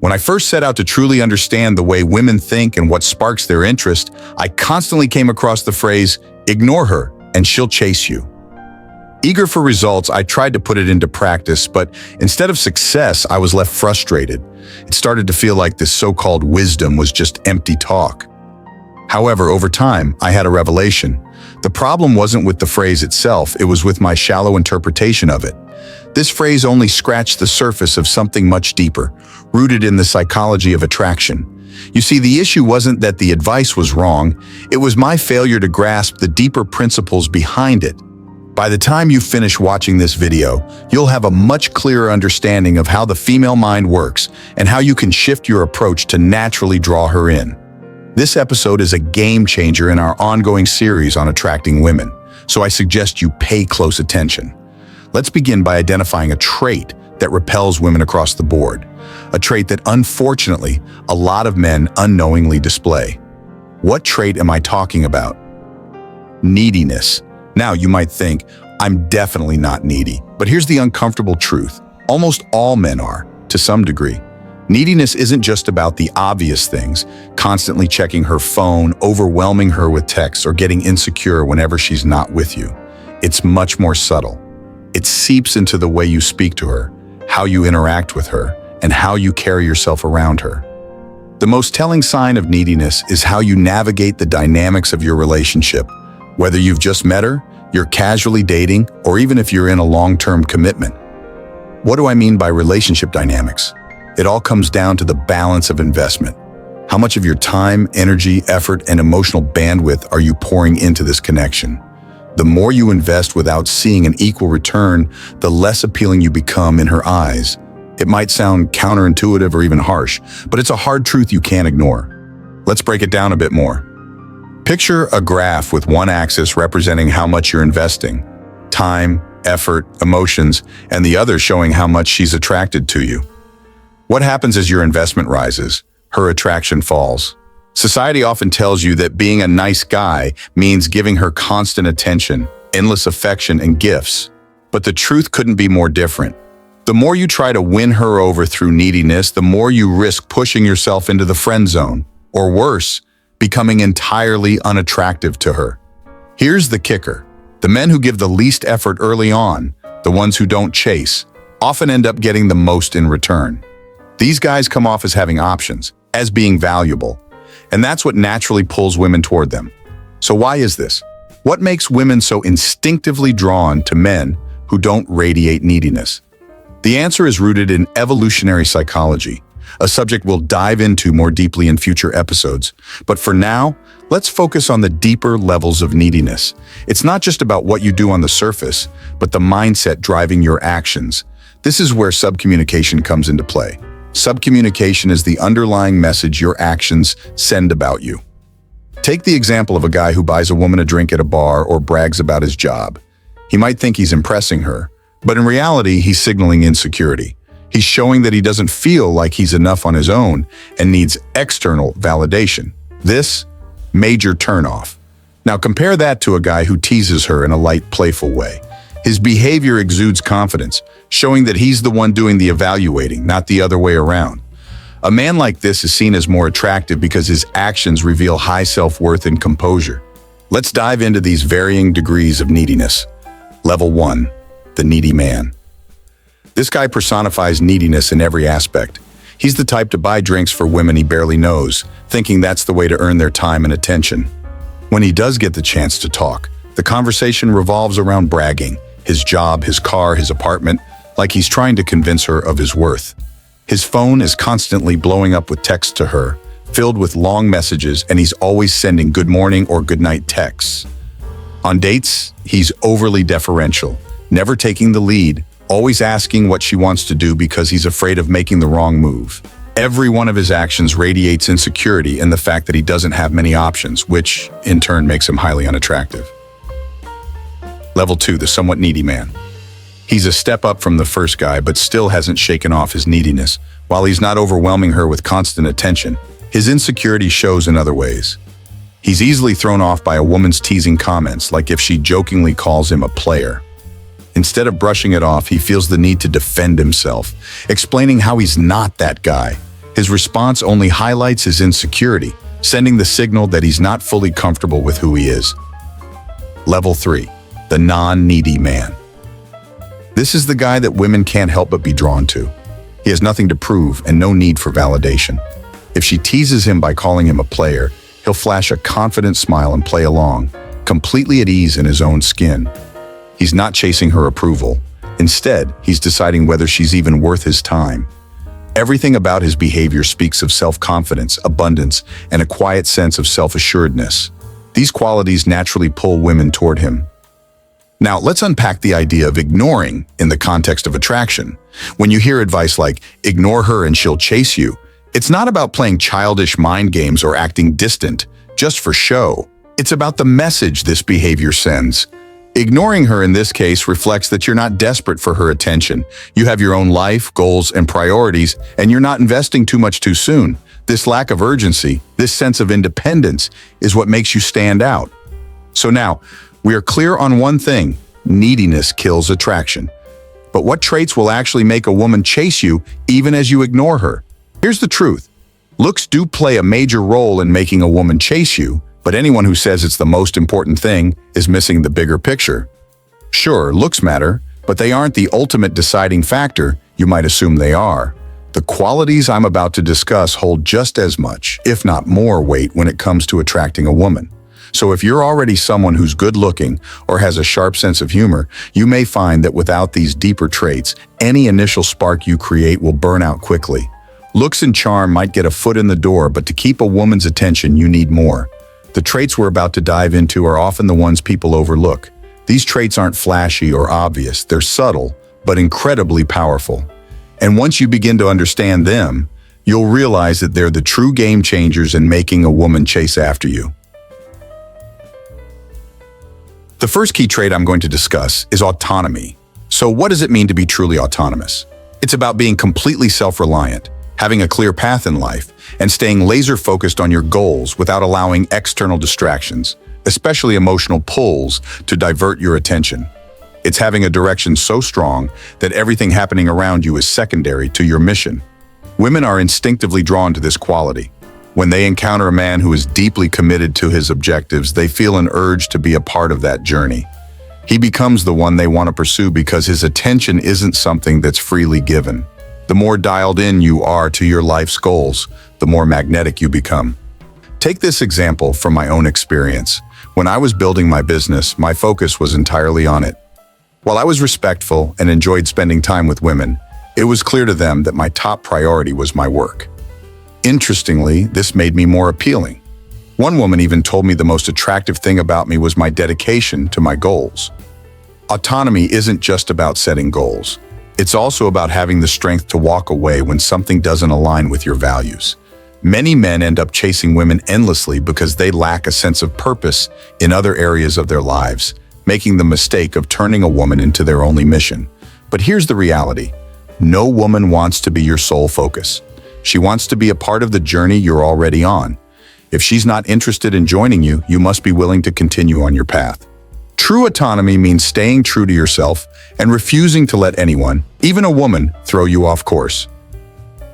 When I first set out to truly understand the way women think and what sparks their interest, I constantly came across the phrase, "Ignore her, and she'll chase you." Eager for results, I tried to put it into practice, but instead of success, I was left frustrated. It started to feel like this so-called wisdom was just empty talk. However, over time, I had a revelation. The problem wasn't with the phrase itself, it was with my shallow interpretation of it. This phrase only scratched the surface of something much deeper, rooted in the psychology of attraction. You see, the issue wasn't that the advice was wrong, it was my failure to grasp the deeper principles behind it. By the time you finish watching this video, you'll have a much clearer understanding of how the female mind works and how you can shift your approach to naturally draw her in. This episode is a game changer in our ongoing series on attracting women, so I suggest you pay close attention. Let's begin by identifying a trait that repels women across the board, a trait that unfortunately a lot of men unknowingly display. What trait am I talking about? Neediness. Now, you might think, I'm definitely not needy. But here's the uncomfortable truth. Almost all men are, to some degree. Neediness isn't just about the obvious things, constantly checking her phone, overwhelming her with texts, or getting insecure whenever she's not with you. It's much more subtle. It seeps into the way you speak to her, how you interact with her, and how you carry yourself around her. The most telling sign of neediness is how you navigate the dynamics of your relationship. Whether you've just met her, you're casually dating, or even if you're in a long-term commitment. What do I mean by relationship dynamics? It all comes down to the balance of investment. How much of your time, energy, effort, and emotional bandwidth are you pouring into this connection? The more you invest without seeing an equal return, the less appealing you become in her eyes. It might sound counterintuitive or even harsh, but it's a hard truth you can't ignore. Let's break it down a bit more. Picture a graph with one axis representing how much you're investing, time, effort, emotions, and the other showing how much she's attracted to you. What happens as your investment rises? Her attraction falls. Society often tells you that being a nice guy means giving her constant attention, endless affection, and gifts. But the truth couldn't be more different. The more you try to win her over through neediness, the more you risk pushing yourself into the friend zone, or worse, becoming entirely unattractive to her. Here's the kicker. The men who give the least effort early on, the ones who don't chase, often end up getting the most in return. These guys come off as having options, as being valuable, and that's what naturally pulls women toward them. So why is this? What makes women so instinctively drawn to men who don't radiate neediness? The answer is rooted in evolutionary psychology, a subject we'll dive into more deeply in future episodes. But for now, let's focus on the deeper levels of neediness. It's not just about what you do on the surface, but the mindset driving your actions. This is where subcommunication comes into play. Subcommunication is the underlying message your actions send about you. Take the example of a guy who buys a woman a drink at a bar or brags about his job. He might think he's impressing her, but in reality, he's signaling insecurity. He's showing that he doesn't feel like he's enough on his own and needs external validation. This, major turnoff. Now compare that to a guy who teases her in a light, playful way. His behavior exudes confidence, showing that he's the one doing the evaluating, not the other way around. A man like this is seen as more attractive because his actions reveal high self-worth and composure. Let's dive into these varying degrees of neediness. Level 1, the needy man. This guy personifies neediness in every aspect. He's the type to buy drinks for women he barely knows, thinking that's the way to earn their time and attention. When he does get the chance to talk, the conversation revolves around bragging, his job, his car, his apartment, like he's trying to convince her of his worth. His phone is constantly blowing up with texts to her, filled with long messages, and he's always sending good morning or good night texts. On dates, he's overly deferential, never taking the lead, always asking what she wants to do because he's afraid of making the wrong move. Every one of his actions radiates insecurity and the fact that he doesn't have many options, which in turn makes him highly unattractive. Level 2, the somewhat needy man. He's a step up from the first guy, but still hasn't shaken off his neediness. While he's not overwhelming her with constant attention, his insecurity shows in other ways. He's easily thrown off by a woman's teasing comments, like if she jokingly calls him a player. Instead of brushing it off, he feels the need to defend himself, explaining how he's not that guy. His response only highlights his insecurity, sending the signal that he's not fully comfortable with who he is. Level 3. The non-needy man. This is the guy that women can't help but be drawn to. He has nothing to prove and no need for validation. If she teases him by calling him a player, he'll flash a confident smile and play along, completely at ease in his own skin. He's not chasing her approval. Instead, he's deciding whether she's even worth his time. Everything about his behavior speaks of self-confidence, abundance, and a quiet sense of self-assuredness. These qualities naturally pull women toward him. Now, let's unpack the idea of ignoring in the context of attraction. When you hear advice like, ignore her and she'll chase you, it's not about playing childish mind games or acting distant, just for show. It's about the message this behavior sends. Ignoring her in this case reflects that you're not desperate for her attention. You have your own life, goals, and priorities, and you're not investing too much too soon. This lack of urgency, this sense of independence, is what makes you stand out. So now, we are clear on one thing: neediness kills attraction. But what traits will actually make a woman chase you even as you ignore her? Here's the truth. Looks do play a major role in making a woman chase you, but anyone who says it's the most important thing is missing the bigger picture. Sure, looks matter, but they aren't the ultimate deciding factor you might assume they are. The qualities I'm about to discuss hold just as much, if not more, weight when it comes to attracting a woman. So if you're already someone who's good-looking or has a sharp sense of humor, you may find that without these deeper traits, any initial spark you create will burn out quickly. Looks and charm might get a foot in the door, but to keep a woman's attention, you need more. The traits we're about to dive into are often the ones people overlook. These traits aren't flashy or obvious, they're subtle, but incredibly powerful. And once you begin to understand them, you'll realize that they're the true game changers in making a woman chase after you. The first key trait I'm going to discuss is autonomy. So what does it mean to be truly autonomous? It's about being completely self-reliant, having a clear path in life, and staying laser-focused on your goals without allowing external distractions, especially emotional pulls, to divert your attention. It's having a direction so strong that everything happening around you is secondary to your mission. Women are instinctively drawn to this quality. When they encounter a man who is deeply committed to his objectives, they feel an urge to be a part of that journey. He becomes the one they want to pursue because his attention isn't something that's freely given. The more dialed in you are to your life's goals, the more magnetic you become. Take this example from my own experience. When I was building my business, my focus was entirely on it. While I was respectful and enjoyed spending time with women, it was clear to them that my top priority was my work. Interestingly, this made me more appealing. One woman even told me the most attractive thing about me was my dedication to my goals. Autonomy isn't just about setting goals. It's also about having the strength to walk away when something doesn't align with your values. Many men end up chasing women endlessly because they lack a sense of purpose in other areas of their lives, making the mistake of turning a woman into their only mission. But here's the reality. No woman wants to be your sole focus. She wants to be a part of the journey you're already on. If she's not interested in joining you, you must be willing to continue on your path. True autonomy means staying true to yourself and refusing to let anyone, even a woman, throw you off course.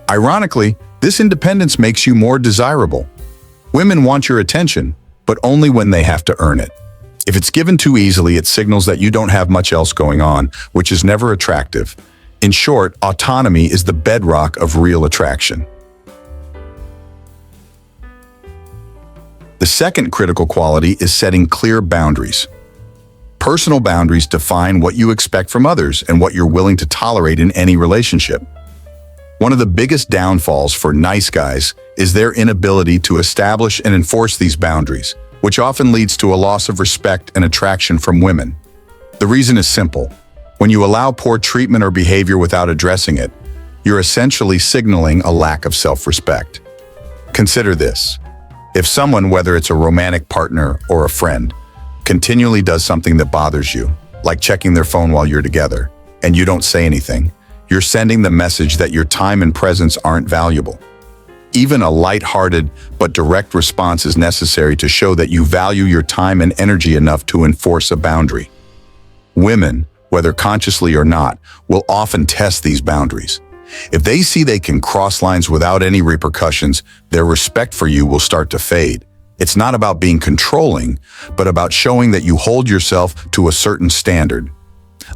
Ironically, this independence makes you more desirable. Women want your attention, but only when they have to earn it. If it's given too easily, it signals that you don't have much else going on, which is never attractive. In short, autonomy is the bedrock of real attraction. The second critical quality is setting clear boundaries. Personal boundaries define what you expect from others and what you're willing to tolerate in any relationship. One of the biggest downfalls for nice guys is their inability to establish and enforce these boundaries, which often leads to a loss of respect and attraction from women. The reason is simple. When you allow poor treatment or behavior without addressing it, you're essentially signaling a lack of self-respect. Consider this. If someone, whether it's a romantic partner or a friend, continually does something that bothers you, like checking their phone while you're together, and you don't say anything, you're sending the message that your time and presence aren't valuable. Even a light-hearted but direct response is necessary to show that you value your time and energy enough to enforce a boundary. Women, whether consciously or not, will often test these boundaries. If they see they can cross lines without any repercussions, their respect for you will start to fade. It's not about being controlling, but about showing that you hold yourself to a certain standard.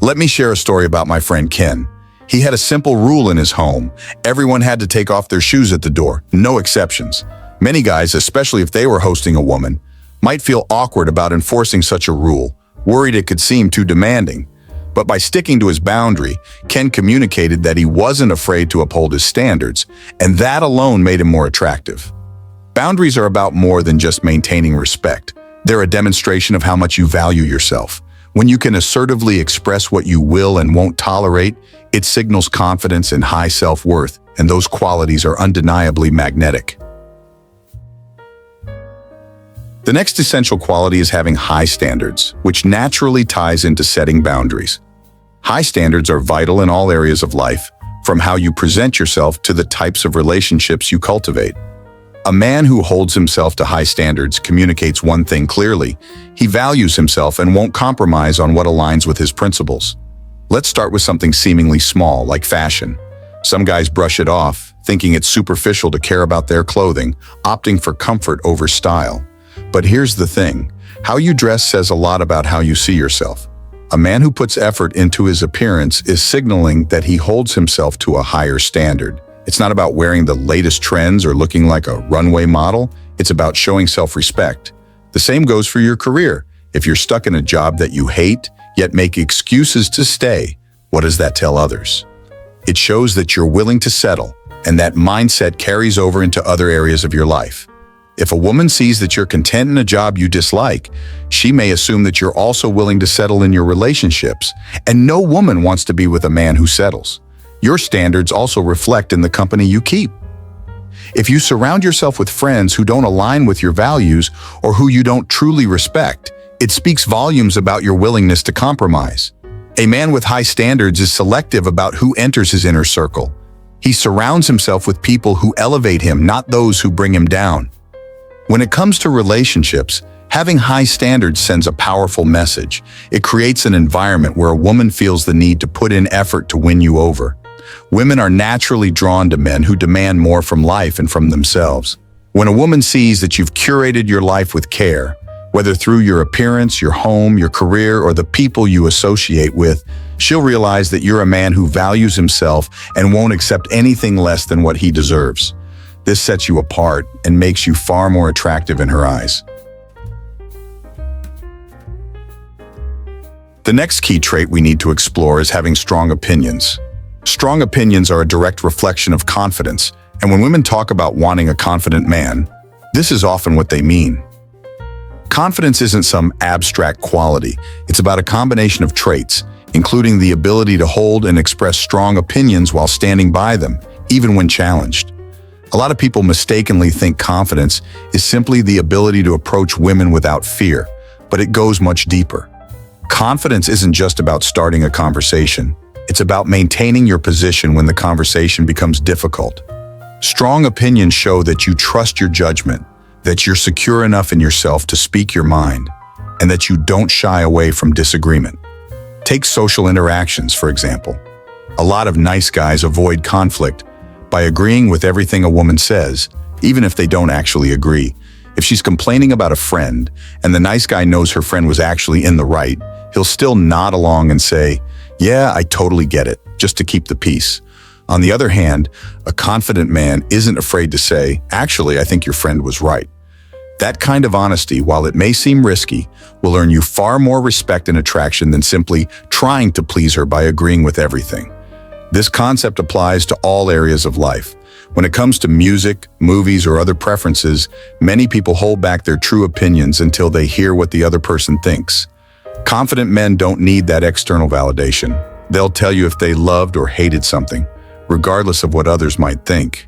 Let me share a story about my friend Ken. He had a simple rule in his home. Everyone had to take off their shoes at the door, no exceptions. Many guys, especially if they were hosting a woman, might feel awkward about enforcing such a rule, worried it could seem too demanding. But by sticking to his boundary, Ken communicated that he wasn't afraid to uphold his standards, and that alone made him more attractive. Boundaries are about more than just maintaining respect. They're a demonstration of how much you value yourself. When you can assertively express what you will and won't tolerate, it signals confidence and high self-worth, and those qualities are undeniably magnetic. The next essential quality is having high standards, which naturally ties into setting boundaries. High standards are vital in all areas of life, from how you present yourself to the types of relationships you cultivate. A man who holds himself to high standards communicates one thing clearly: he values himself and won't compromise on what aligns with his principles. Let's start with something seemingly small, like fashion. Some guys brush it off, thinking it's superficial to care about their clothing, opting for comfort over style. But here's the thing: how you dress says a lot about how you see yourself. A man who puts effort into his appearance is signaling that he holds himself to a higher standard. It's not about wearing the latest trends or looking like a runway model. It's about showing self-respect. The same goes for your career. If you're stuck in a job that you hate, yet make excuses to stay, what does that tell others? It shows that you're willing to settle, and that mindset carries over into other areas of your life. If a woman sees that you're content in a job you dislike, she may assume that you're also willing to settle in your relationships, and no woman wants to be with a man who settles. Your standards also reflect in the company you keep. If you surround yourself with friends who don't align with your values or who you don't truly respect, it speaks volumes about your willingness to compromise. A man with high standards is selective about who enters his inner circle. He surrounds himself with people who elevate him, not those who bring him down. When it comes to relationships, having high standards sends a powerful message. It creates an environment where a woman feels the need to put in effort to win you over. Women are naturally drawn to men who demand more from life and from themselves. When a woman sees that you've curated your life with care, whether through your appearance, your home, your career, or the people you associate with, she'll realize that you're a man who values himself and won't accept anything less than what he deserves. This sets you apart and makes you far more attractive in her eyes. The next key trait we need to explore is having strong opinions. Strong opinions are a direct reflection of confidence, and when women talk about wanting a confident man, this is often what they mean. Confidence isn't some abstract quality. It's about a combination of traits, including the ability to hold and express strong opinions while standing by them, even when challenged. A lot of people mistakenly think confidence is simply the ability to approach women without fear, but it goes much deeper. Confidence isn't just about starting a conversation. It's about maintaining your position when the conversation becomes difficult. Strong opinions show that you trust your judgment, that you're secure enough in yourself to speak your mind, and that you don't shy away from disagreement. Take social interactions, for example. A lot of nice guys avoid conflict by agreeing with everything a woman says, even if they don't actually agree. If she's complaining about a friend, and the nice guy knows her friend was actually in the right, he'll still nod along and say, "Yeah, I totally get it," just to keep the peace. On the other hand, a confident man isn't afraid to say, "Actually, I think your friend was right." That kind of honesty, while it may seem risky, will earn you far more respect and attraction than simply trying to please her by agreeing with everything. This concept applies to all areas of life. When it comes to music, movies, or other preferences, many people hold back their true opinions until they hear what the other person thinks. Confident men don't need that external validation. They'll tell you if they loved or hated something, regardless of what others might think.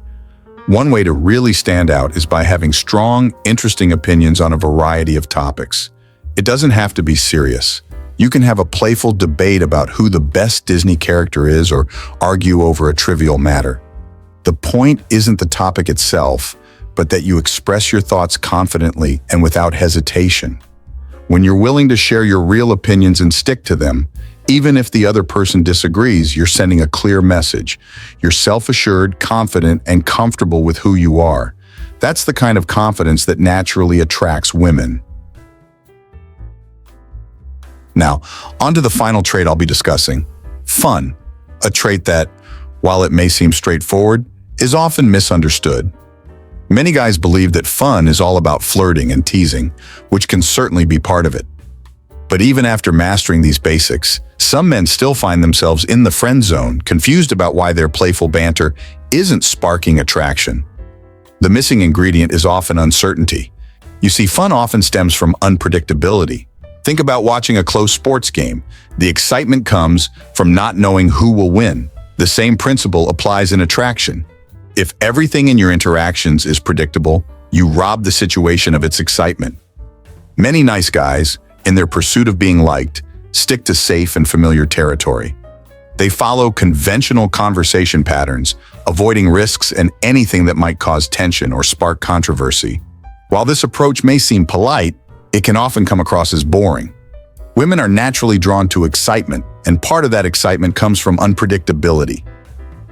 One way to really stand out is by having strong, interesting opinions on a variety of topics. It doesn't have to be serious. You can have a playful debate about who the best Disney character is or argue over a trivial matter. The point isn't the topic itself, but that you express your thoughts confidently and without hesitation. When you're willing to share your real opinions and stick to them, Even if the other person disagrees, you're sending a clear message. You're self-assured, confident, and comfortable with who you are. That's the kind of confidence that naturally attracts women. Now, on to the final trait I'll be discussing. Fun. A trait that, while it may seem straightforward, is often misunderstood. Many guys believe that fun is all about flirting and teasing, which can certainly be part of it. But even after mastering these basics, some men still find themselves in the friend zone, confused about why their playful banter isn't sparking attraction. The missing ingredient is often uncertainty. You see, fun often stems from unpredictability. Think about watching a close sports game. The excitement comes from not knowing who will win. The same principle applies in attraction. If everything in your interactions is predictable, you rob the situation of its excitement. Many nice guys, in their pursuit of being liked, stick to safe and familiar territory. They follow conventional conversation patterns, avoiding risks and anything that might cause tension or spark controversy. While this approach may seem polite, it can often come across as boring. Women are naturally drawn to excitement, and part of that excitement comes from unpredictability.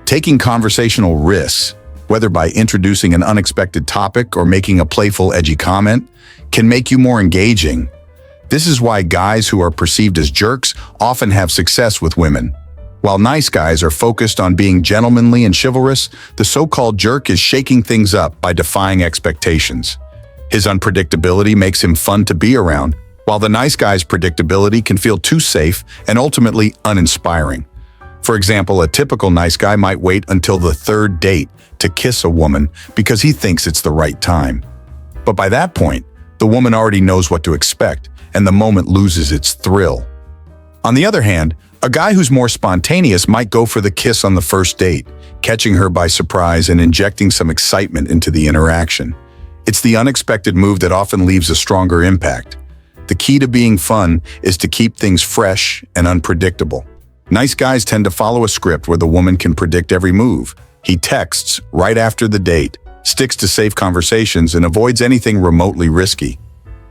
Taking conversational risks, whether by introducing an unexpected topic or making a playful, edgy comment, can make you more engaging. This is why guys who are perceived as jerks often have success with women. While nice guys are focused on being gentlemanly and chivalrous, the so-called jerk is shaking things up by defying expectations. His unpredictability makes him fun to be around, while the nice guy's predictability can feel too safe and ultimately uninspiring. For example, a typical nice guy might wait until the third date to kiss a woman because he thinks it's the right time. But by that point, the woman already knows what to expect, and the moment loses its thrill. On the other hand, a guy who's more spontaneous might go for the kiss on the first date, catching her by surprise and injecting some excitement into the interaction. It's the unexpected move that often leaves a stronger impact. The key to being fun is to keep things fresh and unpredictable. Nice guys tend to follow a script where the woman can predict every move. He texts right after the date, sticks to safe conversations, and avoids anything remotely risky.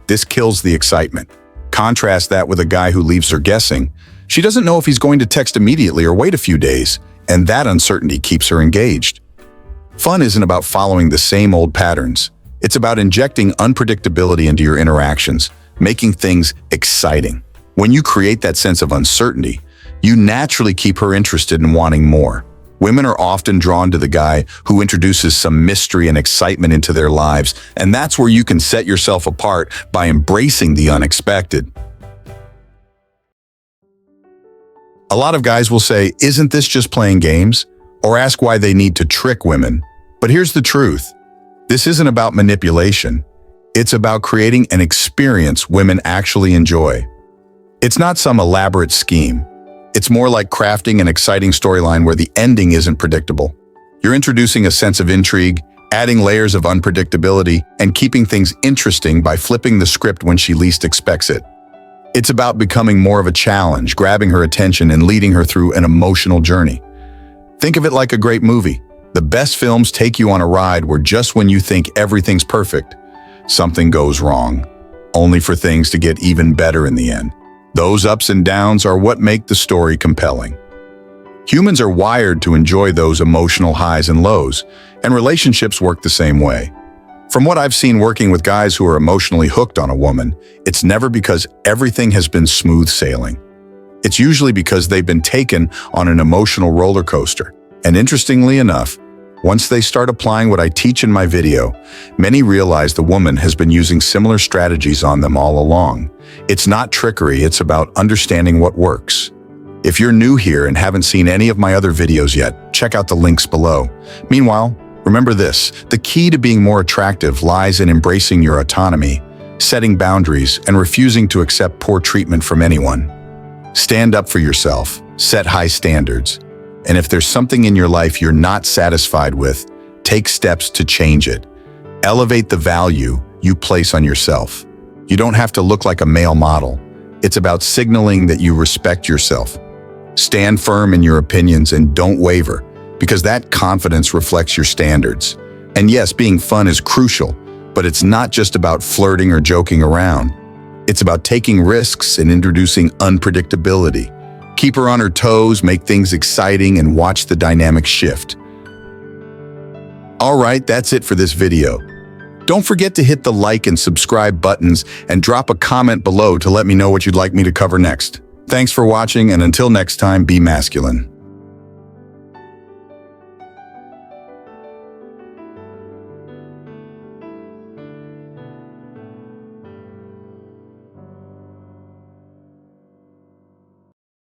This kills the excitement. Contrast that with a guy who leaves her guessing. She doesn't know if he's going to text immediately or wait a few days, and that uncertainty keeps her engaged. Fun isn't about following the same old patterns. It's about injecting unpredictability into your interactions, making things exciting. When you create that sense of uncertainty, you naturally keep her interested in wanting more. Women are often drawn to the guy who introduces some mystery and excitement into their lives, and that's where you can set yourself apart by embracing the unexpected. A lot of guys will say, "Isn't this just playing games?" or ask why they need to trick women. But here's the truth. This isn't about manipulation. It's about creating an experience women actually enjoy. It's not some elaborate scheme. It's more like crafting an exciting storyline where the ending isn't predictable. You're introducing a sense of intrigue, adding layers of unpredictability, and keeping things interesting by flipping the script when she least expects it. It's about becoming more of a challenge, grabbing her attention and leading her through an emotional journey. Think of it like a great movie. The best films take you on a ride where just when you think everything's perfect, something goes wrong, only for things to get even better in the end. Those ups and downs are what make the story compelling. Humans are wired to enjoy those emotional highs and lows, and relationships work the same way. From what I've seen working with guys who are emotionally hooked on a woman, it's never because everything has been smooth sailing. It's usually because they've been taken on an emotional roller coaster. And interestingly enough, once they start applying what I teach in my video, many realize the woman has been using similar strategies on them all along. It's not trickery, it's about understanding what works. If you're new here and haven't seen any of my other videos yet, check out the links below. Meanwhile, remember this, the key to being more attractive lies in embracing your autonomy, setting boundaries, and refusing to accept poor treatment from anyone. Stand up for yourself, set high standards. And if there's something in your life you're not satisfied with, take steps to change it. Elevate the value you place on yourself. You don't have to look like a male model. It's about signaling that you respect yourself. Stand firm in your opinions and don't waver, because that confidence reflects your standards. And yes, being fun is crucial, but it's not just about flirting or joking around. It's about taking risks and introducing unpredictability. Keep her on her toes, make things exciting, and watch the dynamic shift. All right, that's it for this video. Don't forget to hit the like and subscribe buttons and drop a comment below to let me know what you'd like me to cover next. Thanks for watching, and until next time, be masculine.